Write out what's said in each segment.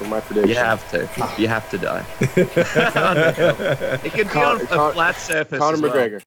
for my prediction. You have to. You have to die. It could be on a flat surface. Conor as well. McGregor.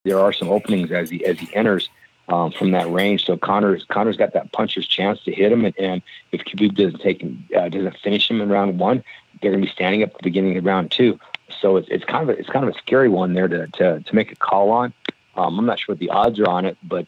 There are some openings as he enters from that range. So Conor's got that puncher's chance to hit him, and if Khabib doesn't finish him in round one, they're going to be standing up at the beginning of round two. So it's kind of a scary one there to make a call on. I'm not sure what the odds are on it, but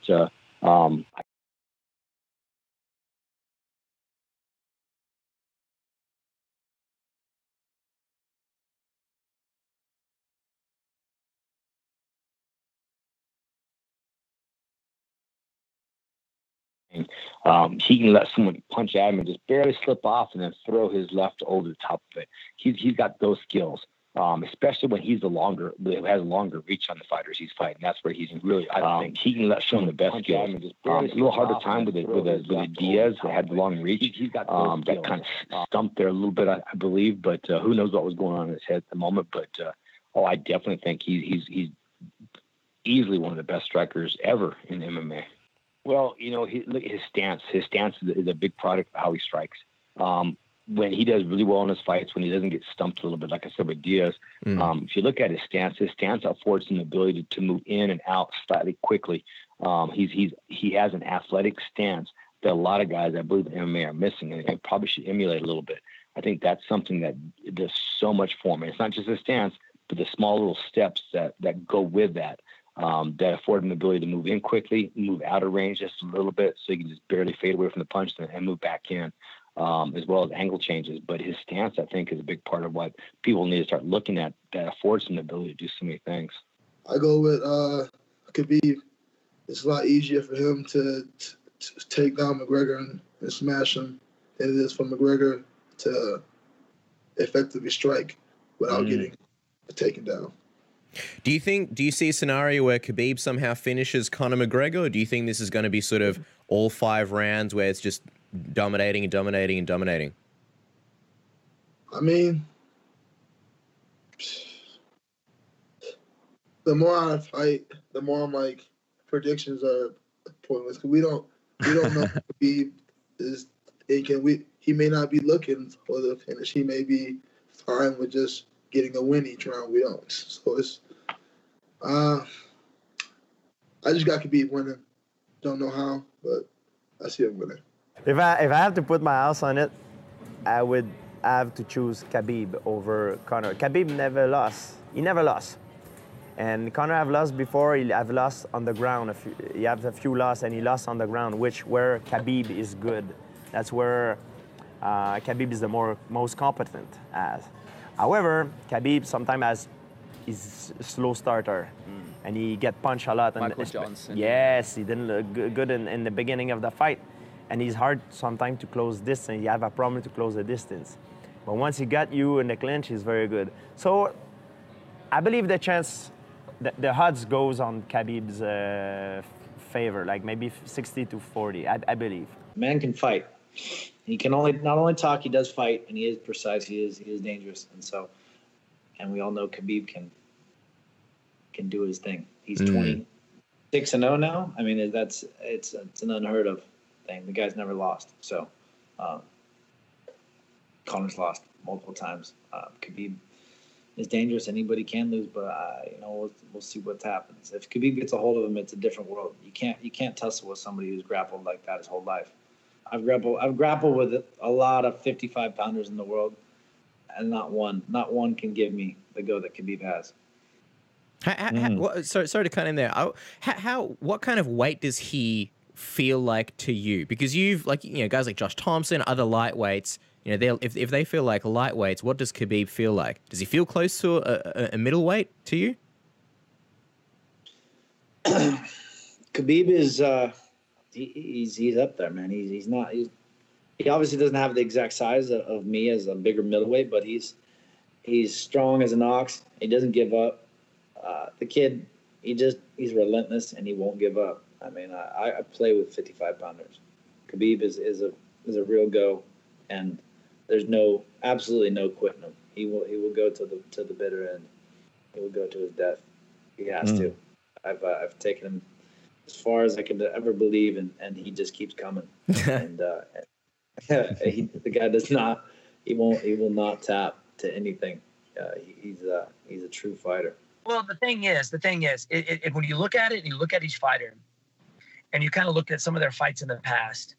he can let someone punch at him and just barely slip off and then throw his left over the top of it. He's got those skills, especially when has a longer reach on the fighters he's fighting. That's where he's really, I think, he can let show the best skills. A little harder time with a Diaz that had the long reach. He's got that kind of stumped there a little bit, I believe, but who knows what was going on in his head at the moment. But I definitely think he's easily one of the best strikers ever in MMA. Well, look at his stance. His stance is a big product of how he strikes. When he does really well in his fights, when he doesn't get stumped a little bit, like I said with Diaz, if you look at his stance affords him the ability to move in and out slightly quickly. He has an athletic stance that a lot of guys, I believe, in MMA are missing, and probably should emulate a little bit. I think that's something that does so much for me. It's not just his stance, but the small little steps that go with that. That afford him the ability to move in quickly, move out of range just a little bit, so he can just barely fade away from the punch and move back in, as well as angle changes. But his stance, I think, is a big part of what people need to start looking at that affords him the ability to do so many things. I go with Khabib. It's a lot easier for him to take down McGregor and smash him than it is for McGregor to effectively strike without getting taken down. Do you see a scenario where Khabib somehow finishes Conor McGregor, or do you think this is going to be sort of all 5 rounds where it's just dominating and dominating and dominating? I mean, the more I fight, the more I'm like, predictions are pointless because we don't know if Khabib is. He may not be looking for the finish. He may be fine with just getting a win each round. We don't. So it's I just got Khabib winning. Don't know how, but I see him winning. If I have to put my house on it, I would have to choose Khabib over Conor. Khabib never lost. He never lost. And Conor have lost before. He have lost on the ground. He have a few losses, and he lost on the ground, where Khabib is good. That's where Khabib is the most competent as. However, Khabib sometimes is a slow starter, and he get punched a lot. Michael Johnson. Yes, he didn't look good in the beginning of the fight, and he's hard sometimes to close distance. You have a problem to close the distance. But once he got you in the clinch, he's very good. So I believe the chance, the odds goes on Khabib's favor, like maybe 60-40, I believe. Man can fight. He can not only talk, he does fight, and he is precise. He is dangerous, and we all know Khabib can do his thing. He's 26-0 now. I mean, it's an unheard of thing. The guy's never lost. So, Conor's lost multiple times. Khabib is dangerous. Anybody can lose, but we'll see what happens. If Khabib gets a hold of him, it's a different world. You can't tussle with somebody who's grappled like that his whole life. I've grappled with a lot of 55-pounders in the world, and not one can give me the go that Khabib has. Sorry to cut in there. What kind of weight does he feel like to you? Because you've guys like Josh Thompson, other lightweights. If they feel like lightweights, what does Khabib feel like? Does he feel close to a middleweight to you? Khabib is he's up there, man. He obviously doesn't have the exact size of me as a bigger middleweight, but he's strong as an ox. He doesn't give up. The kid, he's relentless and he won't give up. I mean, I play with 55-pounders. Khabib is a real go, and there's absolutely no quitting him. He will go to the bitter end. He will go to his death. He has to. I've taken him as far as I could ever believe, and he just keeps coming. And the guy does not. He will not tap to anything. He's a true fighter. Well, the thing is, when you look at it and you look at each fighter, and you kind of look at some of their fights in the past,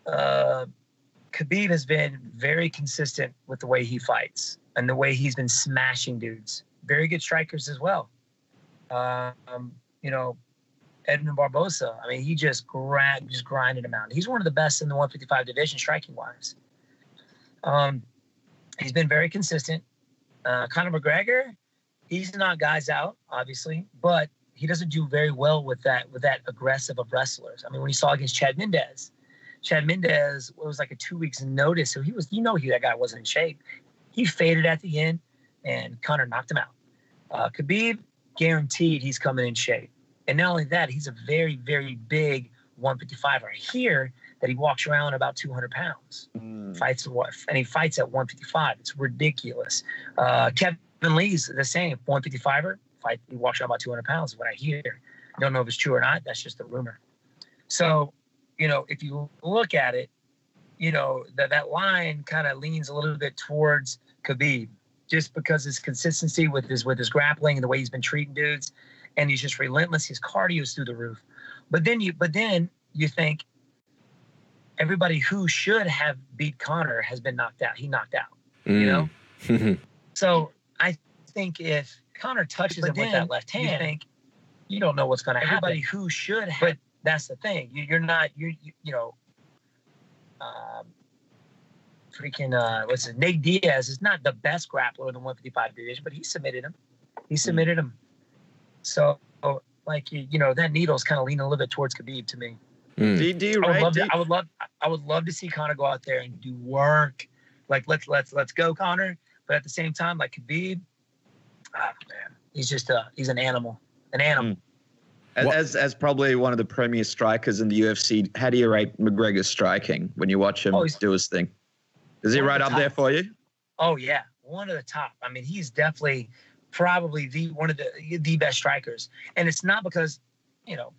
Khabib has been very consistent with the way he fights and the way he's been smashing dudes. Very good strikers as well. Edmund Barbosa, I mean, he just grinded him out. He's one of the best in the 155 division striking-wise. He's been very consistent. Conor McGregor, he's not guys out, obviously, but he doesn't do very well with that aggressive of wrestlers. I mean, when you saw against Chad Mendez, it was like a 2 weeks notice, so that guy wasn't in shape. He faded at the end, and Conor knocked him out. Khabib, guaranteed he's coming in shape. And not only that, he's a very, very big 155er. I hear that he walks around about 200 pounds. And he fights at 155. It's ridiculous. Kevin Lee's the same, 155er. He walks around about 200 pounds is what I hear. I don't know if it's true or not. That's just a rumor. So, if you look at it, that line kind of leans a little bit towards Khabib, just because his consistency with his grappling and the way he's been treating dudes, and he's just relentless. His cardio's through the roof. But then you think everybody who should have beat Conor has been knocked out. He knocked out. So I think if Conor touches him with that left hand, you think you don't know what's going to happen. Everybody who should have, but that's the thing. You're not. Nate Diaz is not the best grappler in the 155 division, but he submitted him. So, that needle's kind of leaning a little bit towards Khabib to me. I would love to see Conor go out there and do work. Like let's go, Conor. But at the same time, like Khabib, man, he's an animal. As probably one of the premier strikers in the UFC, how do you rate McGregor's striking when you watch him do his thing? Is he right up there for you? Oh yeah, one of the top. I mean, he's definitely probably one of the best strikers. And it's not because,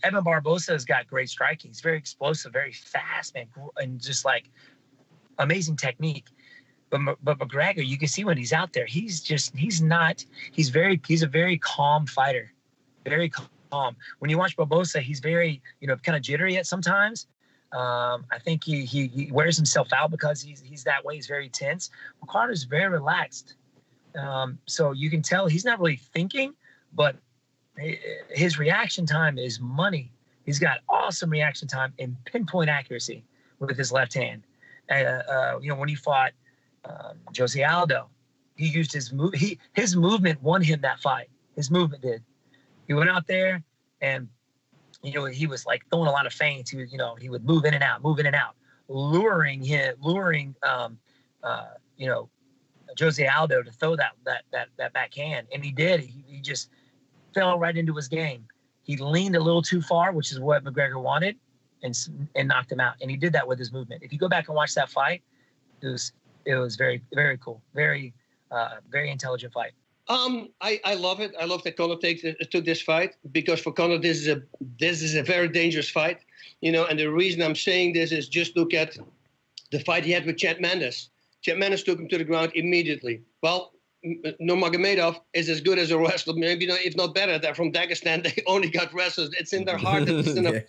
Edmund Barbosa has got great striking. He's very explosive, very fast, man, and just like amazing technique. But McGregor, you can see when he's out there, he's a very calm fighter, very calm. When you watch Barbosa, he's very, kind of jittery at sometimes. I think he wears himself out because he's that way. He's very tense. Connor's very relaxed. So you can tell he's not really thinking, but his reaction time is money. He's got awesome reaction time and pinpoint accuracy with his left hand. When he fought Jose Aldo, he used his move. His movement won him that fight. His movement did. He went out there and, he was like throwing a lot of feints. He was, he would move in and out, luring Jose Aldo to throw that backhand. And he did. He just fell right into his game. He leaned a little too far, which is what McGregor wanted, and knocked him out. And he did that with his movement. If you go back and watch that fight, it was very, very cool. Very, very intelligent fight. I love it. I love that Conor took this fight, because for Conor this is a very dangerous fight, And the reason I'm saying this is just look at the fight he had with Chad Mendes. Chad Mendes took him to the ground immediately. Well, Nurmagomedov is as good as a wrestler, maybe if not better. They're from Dagestan. They only got wrestlers. It's in their heart. It's in their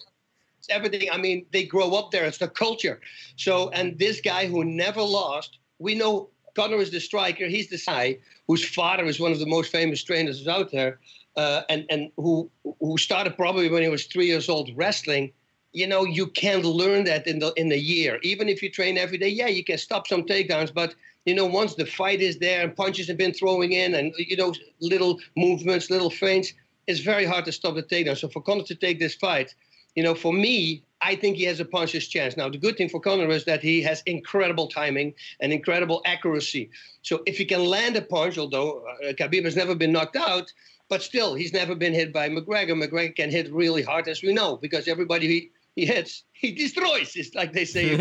it's everything. I mean, they grow up there. It's the culture. So, and this guy who never lost, we know Conor is the striker. He's the guy whose father is one of the most famous trainers out there, and who started probably when he was 3 years old wrestling. You can't learn that in a year. Even if you train every day, you can stop some takedowns. But, once the fight is there and punches have been throwing in and, little movements, little feints, it's very hard to stop the takedown. So for Conor to take this fight, for me, I think he has a puncher's chance. Now, the good thing for Conor is that he has incredible timing and incredible accuracy. So if he can land a punch, although Khabib has never been knocked out, but still, he's never been hit by McGregor. McGregor can hit really hard, as we know, because everybody he hits, he destroys. It's like they say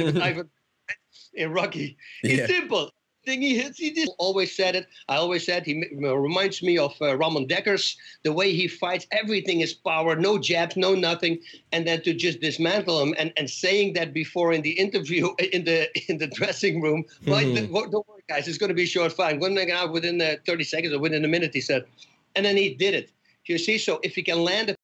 in Rocky. It's simple. Thing he hits, he just always said it. I always said he reminds me of Ramon Dekkers. The way he fights, everything is power, no jabs, no nothing, and then to just dismantle him and saying that before in the interview in the dressing room. Don't worry, guys, it's going to be a short fight. I'm going to get out within 30 seconds or within a minute, he said, and then he did it. You see, so if he can land a